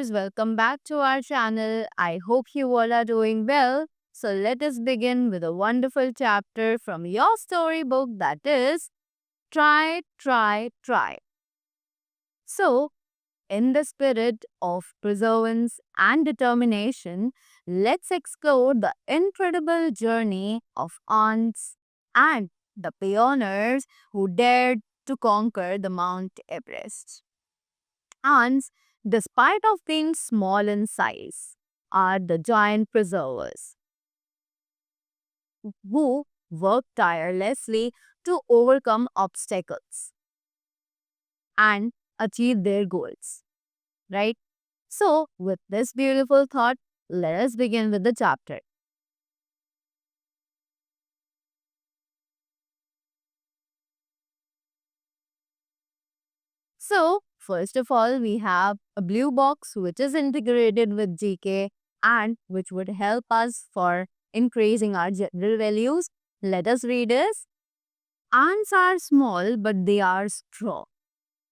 viewers, welcome back to our channel. I hope you all are doing well. So, let us begin with a wonderful chapter from your storybook, that is Try, Try, Try. So, in the spirit of perseverance and determination, let's explore the incredible journey of ants and the pioneers who dared to conquer the Mount Everest. Ants, despite of being small in size, are the giant preservers who work tirelessly to overcome obstacles and achieve their goals, right? So, with this beautiful thought, let us begin with the chapter. So, first of all, we have a blue box which is integrated with GK and which would help us for increasing our general values. Let us read this. Ants are small, but they are strong.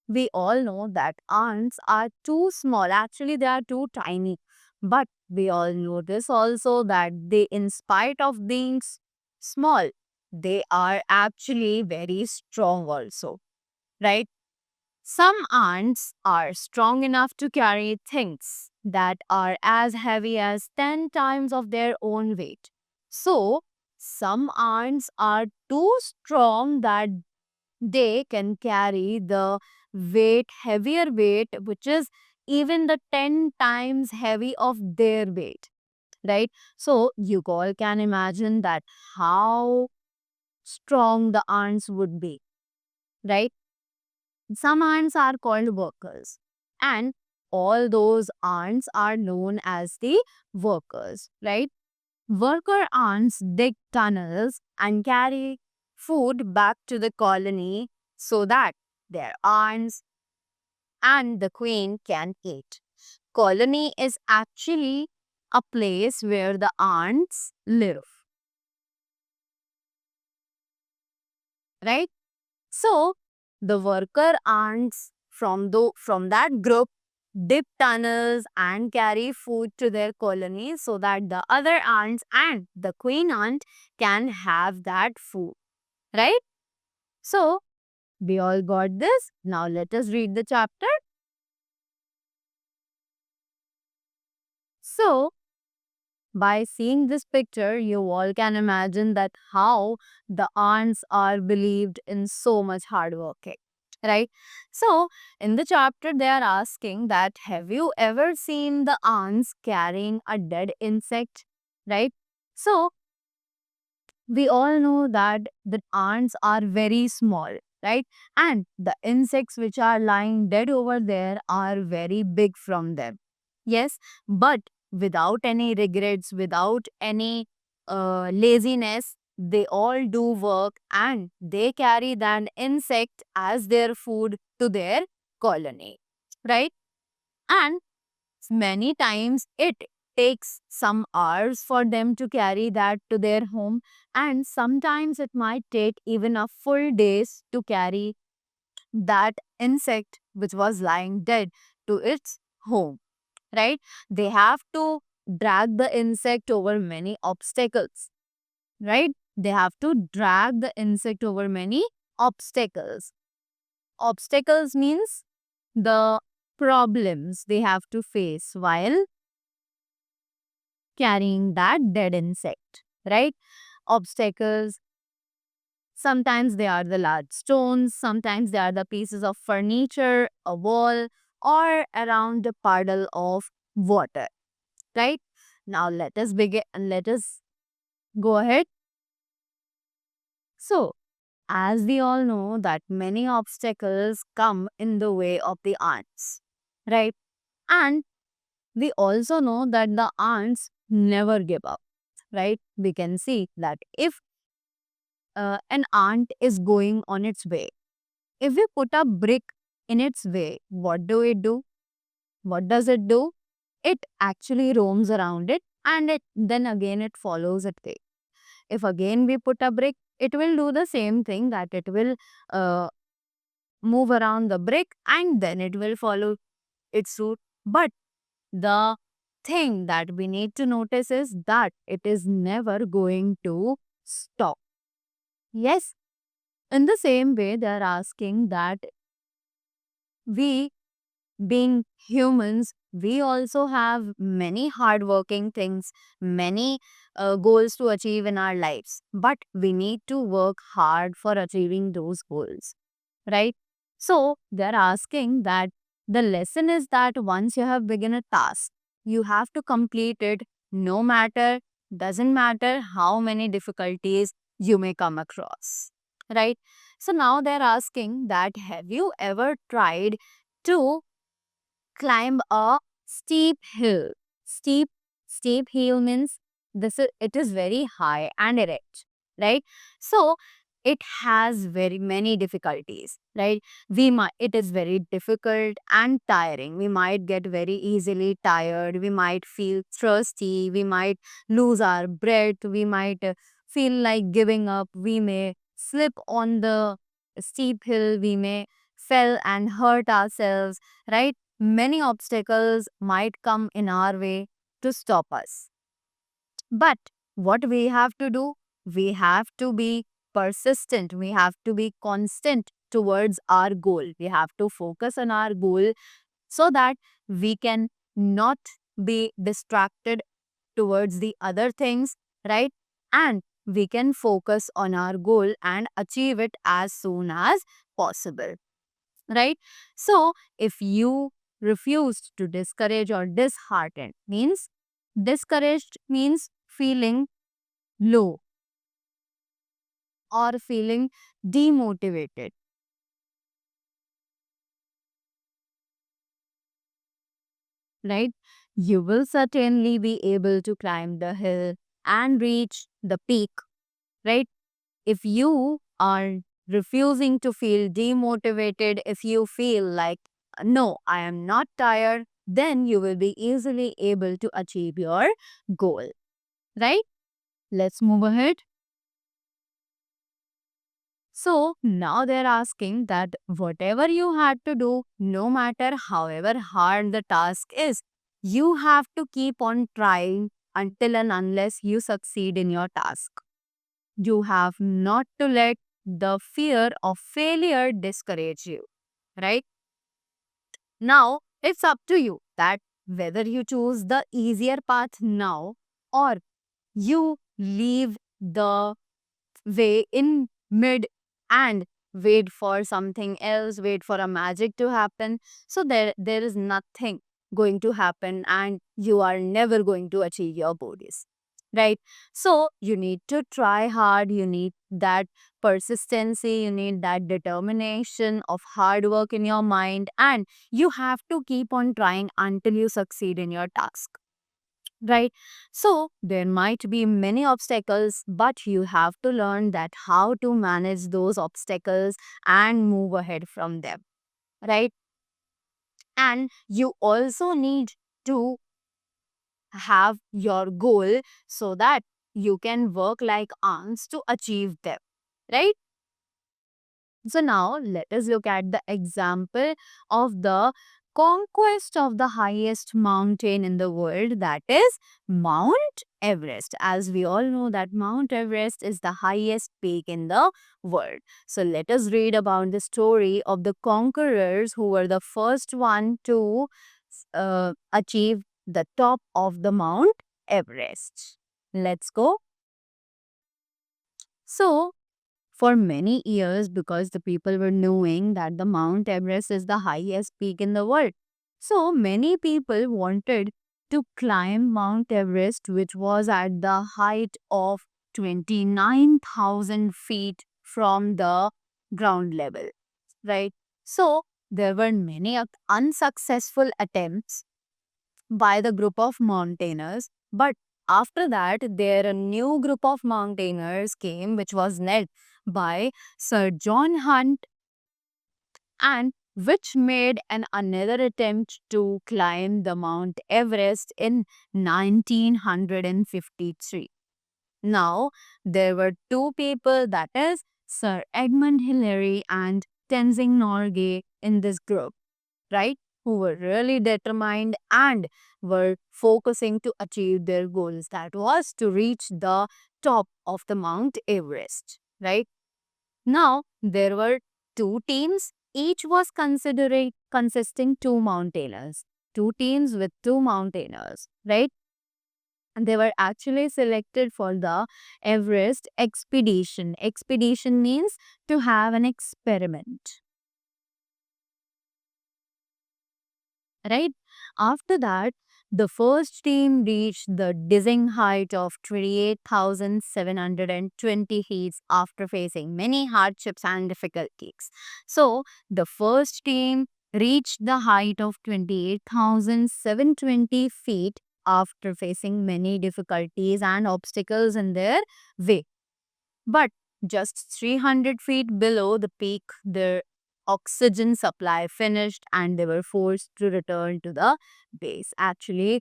We all know that ants are too small. Actually, they are too tiny. But we all know this also that they, in spite of being small, they are actually very strong also, right? Some ants are strong enough to carry things that are as heavy as 10 times of their own weight. So, some ants are too strong that they can carry the heavier weight, which is even the 10 times heavy of their weight, right? So, you all can imagine that how strong the ants would be, right? Some ants are called workers, and all those ants are known as the workers, right? Worker ants dig tunnels and carry food back to the colony so that their ants and the queen can eat. Colony is actually a place where the ants live, right? So the worker ants from that group dip tunnels and carry food to their colony so that the other ants and the queen ant can have that food, right? So we all got this. Now let us read the chapter. So by seeing this picture, you all can imagine that how the ants are believed in so much hard working, right? So, in the chapter, they are asking that have you ever seen the ants carrying a dead insect, right? So, we all know that the ants are very small, right? And the insects which are lying dead over there are very big from them. Yes, but without any regrets, without any laziness, they all do work and they carry that insect as their food to their colony, right? And many times it takes some hours for them to carry that to their home, and sometimes it might take even a full days to carry that insect which was lying dead to its home, right? They have to drag the insect over many obstacles, right? They have to drag the insect over many obstacles. Obstacles means the problems they have to face while carrying that dead insect, right? Obstacles, sometimes they are the large stones, sometimes they are the pieces of furniture, a wall, or around a puddle of water, right? Now let us begin and let us go ahead. So, as we all know that many obstacles come in the way of the ants, right? And we also know that the ants never give up, right? We can see that if an ant is going on its way, if we put a brick in its way, what do it do? What does it do? It actually roams around it and then again it follows it way. If again we put a brick, it will do the same thing, that it will uh, move around the brick and then it will follow its route. But the thing that we need to notice is that it is never going to stop. Yes, in the same way, they're asking that we, being humans, we also have many hardworking things, many goals to achieve in our lives, but we need to work hard for achieving those goals, right? So they're asking that the lesson is that once you have begun a task, you have to complete it, no matter, doesn't matter how many difficulties you may come across, right? So now they're asking that have you ever tried to climb a steep hill? Steep steep hill means it is very high and erect, right? So it has very many difficulties, right? It is very difficult and tiring. We might get very easily tired, we might feel thirsty, we might lose our breath, we might feel like giving up, we may slip on the steep hill, we may fell and hurt ourselves, right? Many obstacles might come in our way to stop us. But what we have to do? We have to be persistent. We have to be constant towards our goal. We have to focus on our goal so that we can not be distracted towards the other things, right? And we can focus on our goal and achieve it as soon as possible, right? So if you refuse to discourage or disheartened, means discouraged means feeling low or feeling demotivated, right? You will certainly be able to climb the hill and reach the peak, right? If you are refusing to feel demotivated, if you feel like, no, I am not tired, then you will be easily able to achieve your goal, right? Let's move ahead. So now they're asking that whatever you had to do, no matter however hard the task is, you have to keep on trying until and unless you succeed in your task. You have not to let the fear of failure discourage you, right? Now, it's up to you that whether you choose the easier path now or you leave the way in mid and wait for something else, wait for a magic to happen. So there is nothing going to happen and you are never going to achieve your bodies, right? So you need to try hard, you need that persistency, you need that determination of hard work in your mind, and you have to keep on trying until you succeed in your task, right? So there might be many obstacles, but you have to learn that how to manage those obstacles and move ahead from them, right? And you also need to have your goal so that you can work like ants to achieve them, right? So now let us look at the example of the conquest of the highest mountain in the world, that is Mount Everest. As we all know that Mount Everest is the highest peak in the world. So let us read about the story of the conquerors who were the first one to achieve the top of the Mount Everest. Let's go. So for many years, because the people were knowing that the Mount Everest is the highest peak in the world. So many people wanted to climb Mount Everest, which was at the height of 29,000 feet from the ground level, right? So there were many unsuccessful attempts by the group of mountaineers. But after that, there a new group of mountaineers came, which was led by Sir John Hunt, and which made an another attempt to climb the Mount Everest in 1953. Now, there were two people, that is Sir Edmund Hillary and Tenzing Norgay in this group, right? who were really determined and were focusing to achieve their goals. That was to reach the top of the Mount Everest, right? Now, there were two teams, each was considering consisting two mountaineers. Two teams with two mountaineers, right? And they were actually selected for the Everest expedition. Expedition means to have an experiment, right? After that, the first team reached the dizzying height of 28,720 feet after facing many hardships and difficulties. So, the first team reached the height of 28,720 feet after facing many difficulties and obstacles in their way. But just 300 feet below the peak, their oxygen supply finished and they were forced to return to the base. Actually,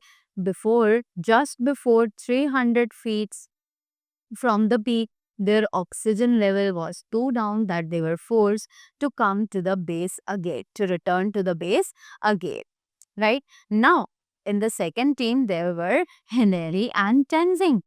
just before 300 feet from the peak, their oxygen level was too down that they were forced to come to the base again, to return to the base again. Right? Now, in the second team, there were Hineri and Tenzing.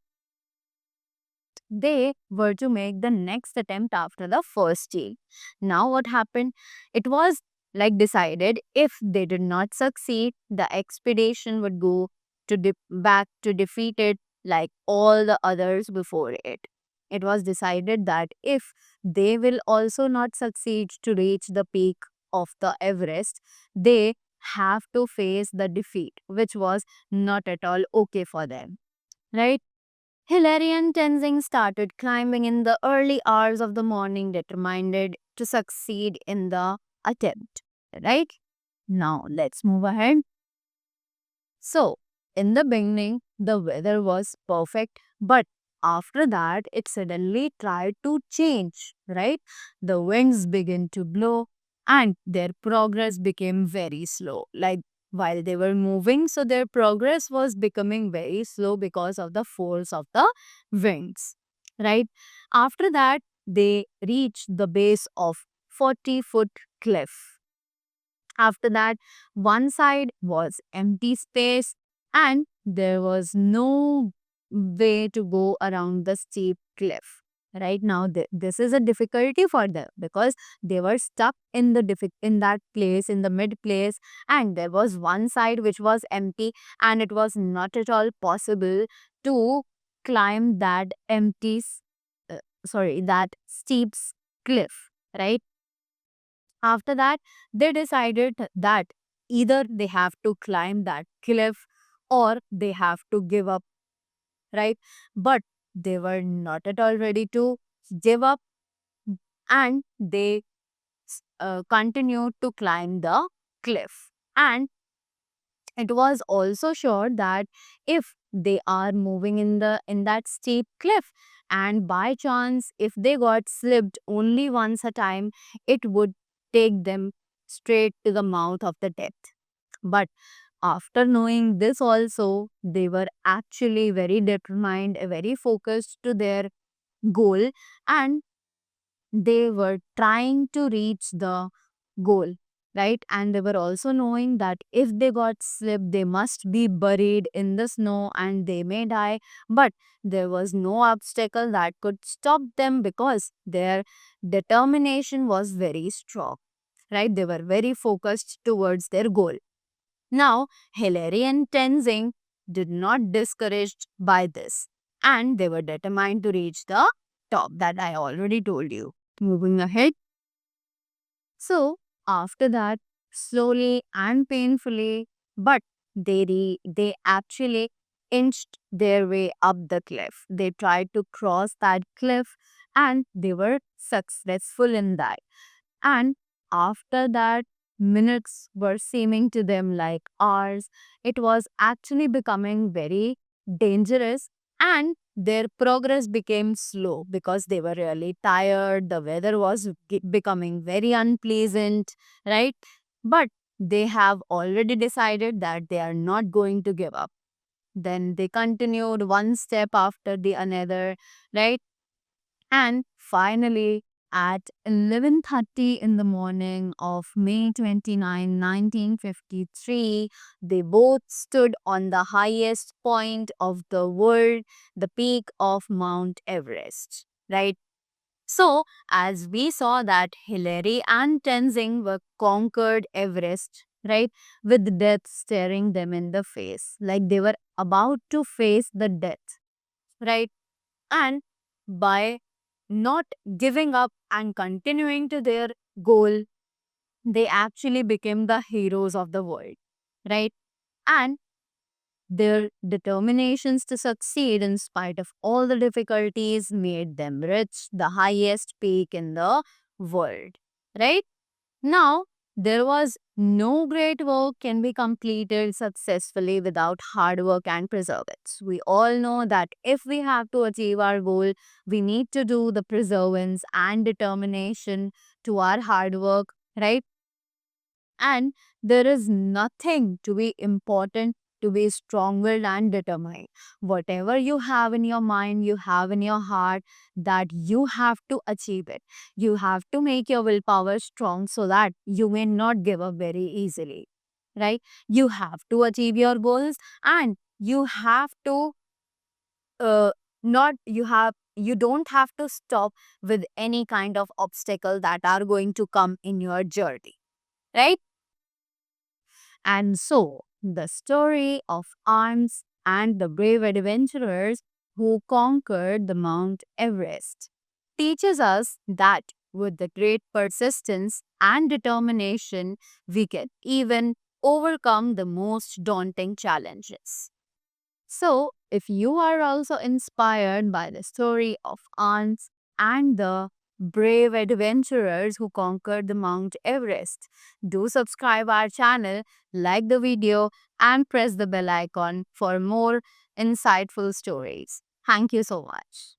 They were to make the next attempt after the first team. Now, what happened? It was like decided if they did not succeed, the expedition would go to back to defeat it like all the others before it. It was decided that if they will also not succeed to reach the peak of the Everest, they have to face the defeat, which was not at all okay for them, right? Hilarion Tenzing started climbing in the early hours of the morning, determined to succeed in the attempt. Right? Now, let's move ahead. So, in the beginning, the weather was perfect, but after that, it suddenly tried to change, right? The winds began to blow and their progress became very slow. Like while they were moving, so their progress was becoming very slow because of the force of the winds, right? After that, they reached the base of 40-foot cliff. After that, one side was empty space and there was no way to go around the steep cliff. Right now, this is a difficulty for them because they were stuck in in that place, in the mid place, and there was one side which was empty, and it was not at all possible to climb that that steep cliff. Right, after that, they decided that either they have to climb that cliff or they have to give up, right? But they were not at all ready to give up and they continued to climb the cliff. And it was also sure that if they are moving in that steep cliff and by chance if they got slipped only once a time, it would take them straight to the mouth of the depth. But after knowing this also, they were actually very determined, very focused to their goal, and they were trying to reach the goal, right? And they were also knowing that if they got slipped, they must be buried in the snow and they may die. But there was no obstacle that could stop them because their determination was very strong, right? They were very focused towards their goal. Now, Hilary and Tenzing did not discouraged by this and they were determined to reach the top that I already told you. Moving ahead. So, after that, slowly and painfully, but they actually inched their way up the cliff. They tried to cross that cliff and they were successful in that. And after that, minutes were seeming to them like hours. It was actually becoming very dangerous and their progress became slow because they were really tired. The weather was becoming very unpleasant, right? But they have already decided that they are not going to give up. Then they continued one step after the another, right? And finally, At 11:30 in the morning of May 29, 1953, they both stood on the highest point of the world, the peak of Mount Everest, right? So, as we saw that Hillary and Tenzing were conquered Everest, right, with death staring them in the face, like they were about to face the death, right? And by not giving up and continuing to their goal, they actually became the heroes of the world, right? And their determinations to succeed in spite of all the difficulties made them reach the highest peak in the world, right? Now, there was no great work can be completed successfully without hard work and perseverance. We all know that if we have to achieve our goal, we need to do the perseverance and determination to our hard work, right? And there is nothing to be important to be strong-willed and determined. Whatever you have in your mind, you have in your heart, that you have to achieve it. You have to make your willpower strong so that you may not give up very easily, right? You have to achieve your goals, and you have to uh, not you don't have to stop with any kind of obstacle that are going to come in your journey, right? And so, the story of arms and the brave adventurers who conquered the Mount Everest teaches us that with the great persistence and determination, we can even overcome the most daunting challenges. So, if you are also inspired by the story of ants and the brave adventurers who conquered the Mount Everest, do subscribe our channel, like the video, and press the bell icon for more insightful stories. Thank you so much.